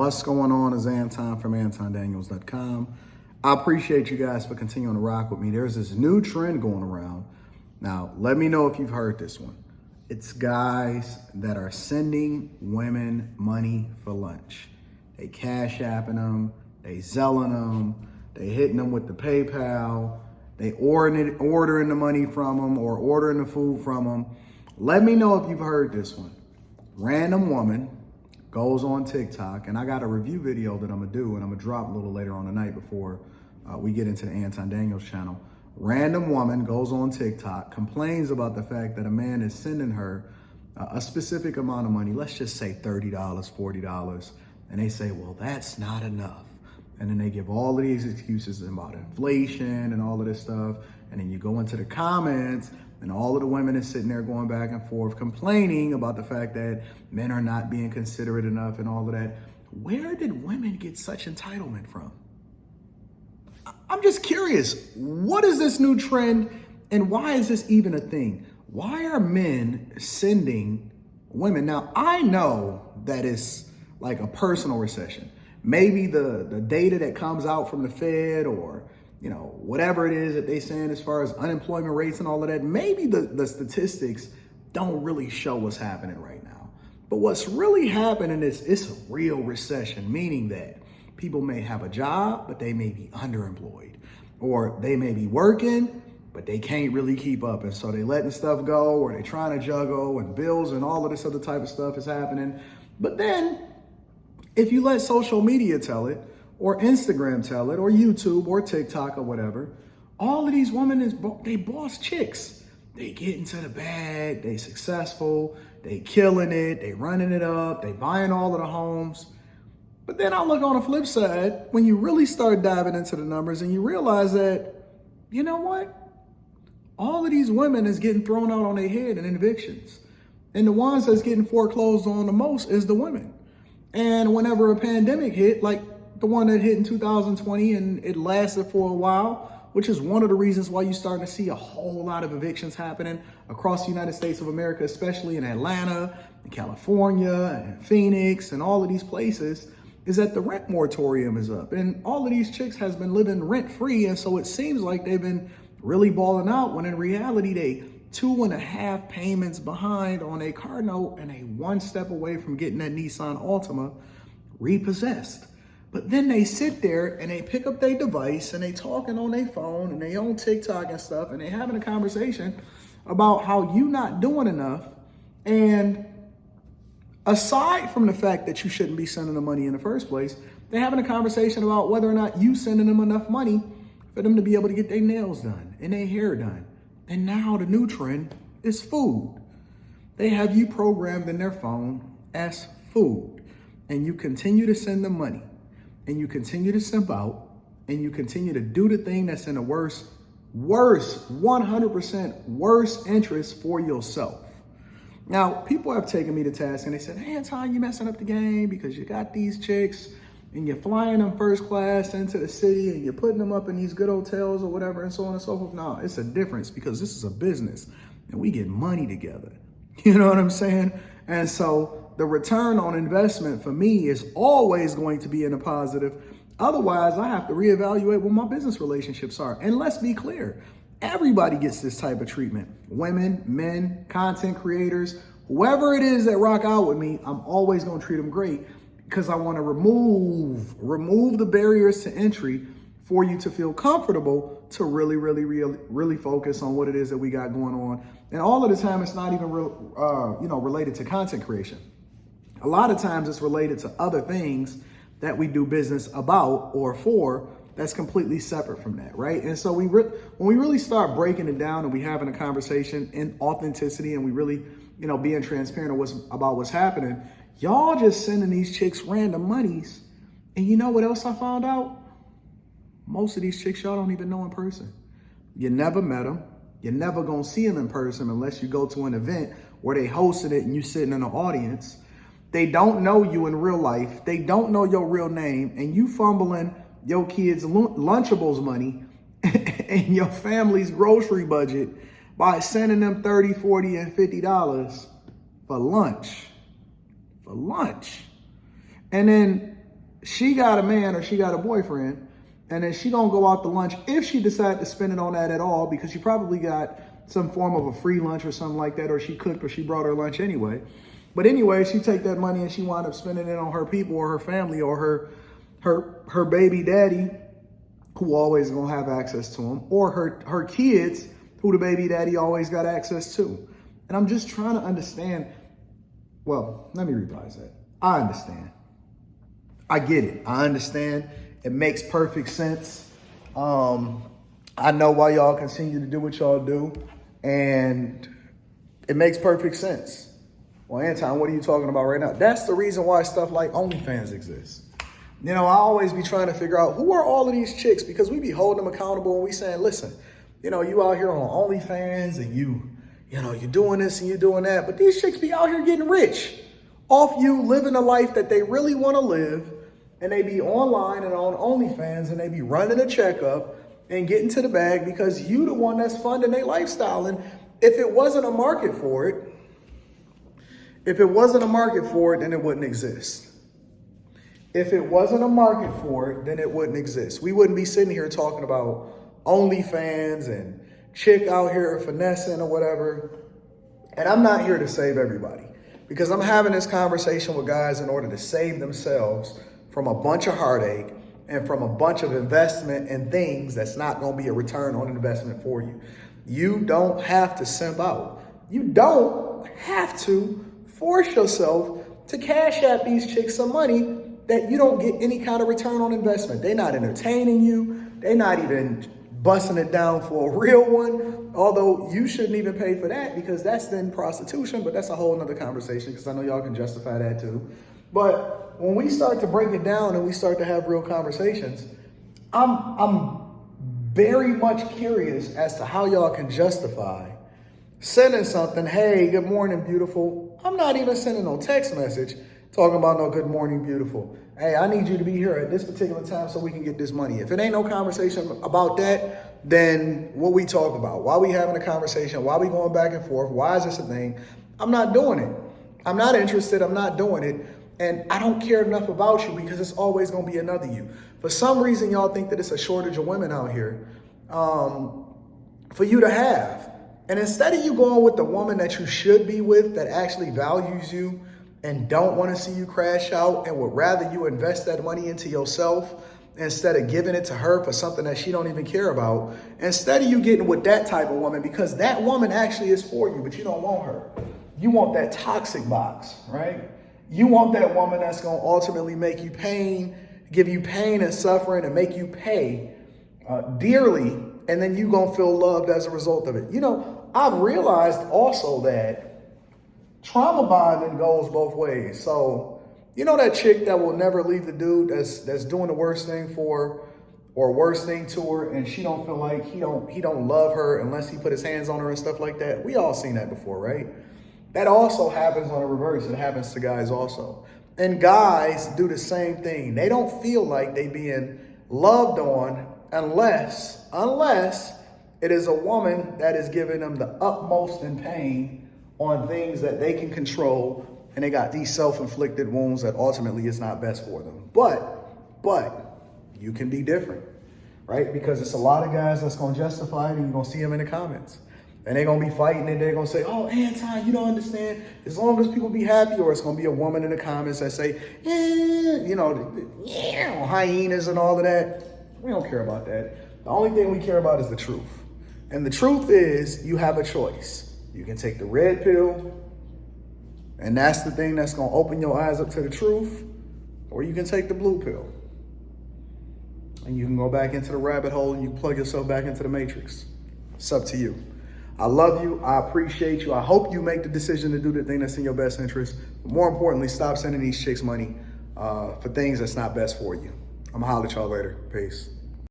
What's going on is Anton from antondaniels.com. I appreciate you guys for continuing to rock with me. There's this new trend going around. Now, let me know if you've heard this one. It's guys that are sending women money for lunch. They cash apping them, they zelling them, they hitting them with the PayPal, they ordering the money from them or ordering the food from them. Let me know if you've heard this one. Random woman goes on TikTok, and I got a review video that I'm gonna do, and I'm gonna drop a little later on tonight before we get into the Anton Daniels channel. Random woman goes on TikTok, complains about the fact that a man is sending her a specific amount of money, let's just say $30, $40, and they say, well, that's not enough. And then they give all of these excuses about inflation and all of this stuff, and then you go into the comments, and all of the women are sitting there going back and forth complaining about the fact that men are not being considerate enough and all of that. Where did women get such entitlement from? I'm just curious. What is this new trend and why is this even a thing? Why are men sending women? Now, I know that it's like a personal recession. Maybe the data that comes out from the Fed or whatever it is that they saying as far as unemployment rates and all of that, maybe the statistics don't really show what's happening right now. But what's really happening is it's a real recession, meaning that people may have a job, but they may be underemployed. Or they may be working, but they can't really keep up. And so they letting stuff go, or they trying to juggle, and bills and all of this other type of stuff is happening. But then if you let social media tell it, or Instagram tell it, or YouTube, or TikTok, or whatever, all of these women, they boss chicks. They get into the bag, they successful, they killing it, they running it up, they buying all of the homes. But then I look on the flip side, when you really start diving into the numbers and you realize that, you know what? All of these women is getting thrown out on their head in evictions. And the ones that's getting foreclosed on the most is the women. And whenever a pandemic hit, like the one that hit in 2020 and it lasted for a while, which is one of the reasons why you're starting to see a whole lot of evictions happening across the United States of America, especially in Atlanta, and California, and Phoenix, and all of these places, is that the rent moratorium is up. And all of these chicks has been living rent-free, and so it seems like they've been really balling out, when in reality, they 2.5 payments behind on a car note and a one step away from getting that Nissan Altima repossessed. But then they sit there and they pick up their device and they talking on their phone and they on TikTok and stuff, and they having a conversation about how you not doing enough. And aside from the fact that you shouldn't be sending them money in the first place, they're having a conversation about whether or not you sending them enough money for them to be able to get their nails done and their hair done. And now the new trend is food. They have you programmed in their phone as food, and you continue to send them money, and you continue to simp out, and you continue to do the thing that's in a worse, 100% worse interest for yourself. Now, people have taken me to task and they said, hey, Anton, you messing up the game because you got these chicks and you're flying them first class into the city and you're putting them up in these good hotels or whatever and so on and so forth. No, it's a difference because this is a business and we get money together. You know what I'm saying? And so the return on investment for me is always going to be in a positive. Otherwise, I have to reevaluate what my business relationships are. And let's be clear, everybody gets this type of treatment. Women, men, content creators, whoever it is that rock out with me, I'm always going to treat them great because I want to remove the barriers to entry for you to feel comfortable to really focus on what it is that we got going on. And all of the time, it's not even related to content creation. A lot of times it's related to other things that we do business about or for that's completely separate from that, right? And so when we really start breaking it down and we having a conversation in authenticity and we really, being transparent about what's happening, y'all just sending these chicks random monies. And you know what else I found out? Most of these chicks y'all don't even know in person. You never met them. You're never gonna see them in person unless you go to an event where they hosted it and you sitting in the audience. They don't know you in real life. They don't know your real name, and you fumbling your kids' Lunchables money and your family's grocery budget by sending them $30, $40, and $50 for lunch. And then she got a man or she got a boyfriend, and then she gonna go out to lunch if she decided to spend it on that at all, because she probably got some form of a free lunch or something like that, or she cooked or she brought her lunch anyway. But anyway, she take that money and she wound up spending it on her people or her family or her baby daddy, who always gonna have access to him, or her kids, who the baby daddy always got access to. And I'm just trying to understand. Well, let me revise that. I understand. I get it. I understand. It makes perfect sense. I know why y'all continue to do what y'all do, and it makes perfect sense. Well, Anton, what are you talking about right now? That's the reason why stuff like OnlyFans exists. You know, I always be trying to figure out who are all of these chicks, because we be holding them accountable and we saying, listen, you know, you out here on OnlyFans and you're doing this and you're doing that, but these chicks be out here getting rich off you living a life that they really want to live, and they be online and on OnlyFans and they be running a checkup and getting to the bag because you the one that's funding their lifestyle. And if it wasn't a market for it, then it wouldn't exist. If it wasn't a market for it, then it wouldn't exist. We wouldn't be sitting here talking about OnlyFans and chick out here finessing or whatever. And I'm not here to save everybody, because I'm having this conversation with guys in order to save themselves from a bunch of heartache and from a bunch of investment in things that's not going to be a return on investment for you. You don't have to simp out. You don't have to force yourself to cash at these chicks some money that you don't get any kind of return on investment. They're not entertaining you. They're not even busting it down for a real one. Although you shouldn't even pay for that, because that's then prostitution, but that's a whole nother conversation, because I know y'all can justify that too. But when we start to break it down and we start to have real conversations, I'm very much curious as to how y'all can justify sending something, hey, good morning, beautiful. I'm not even sending no text message talking about no good morning, beautiful. Hey, I need you to be here at this particular time so we can get this money. If it ain't no conversation about that, then what we talk about? Why we having a conversation? Why we going back and forth? Why is this a thing? I'm not doing it. I'm not interested. I'm not doing it. And I don't care enough about you, because it's always going to be another you. For some reason, y'all think that it's a shortage of women out here for you to have. And instead of you going with the woman that you should be with, that actually values you and don't want to see you crash out and would rather you invest that money into yourself instead of giving it to her for something that she don't even care about, instead of you getting with that type of woman, because that woman actually is for you, but you don't want her. You want that toxic box, right? You want that woman that's going to ultimately make you pain, give you pain and suffering, and make you pay dearly, and then you going to feel loved as a result of it. You know, I've realized also that trauma bonding goes both ways. So, you know that chick that will never leave the dude that's doing the worst thing for, or worst thing to her, and she don't feel like he don't love her unless he put his hands on her and stuff like that. We all seen that before, right? That also happens on the reverse. It happens to guys also. And guys do the same thing. They don't feel like they being loved on unless it is a woman that is giving them the utmost in pain on things that they can control, and they got these self-inflicted wounds that ultimately is not best for them. But you can be different, right? Because it's a lot of guys that's gonna justify it, and you're gonna see them in the comments. And they're gonna be fighting, and they're gonna say, oh, Anton, you don't understand. As long as people be happy, or it's gonna be a woman in the comments that say, hyenas and all of that. We don't care about that. The only thing we care about is the truth. And the truth is, you have a choice. You can take the red pill, and that's the thing that's gonna open your eyes up to the truth, or you can take the blue pill. And you can go back into the rabbit hole and you plug yourself back into the matrix. It's up to you. I love you. I appreciate you. I hope you make the decision to do the thing that's in your best interest. But more importantly, stop sending these chicks money for things that's not best for you. I'm gonna holler at y'all later. Peace.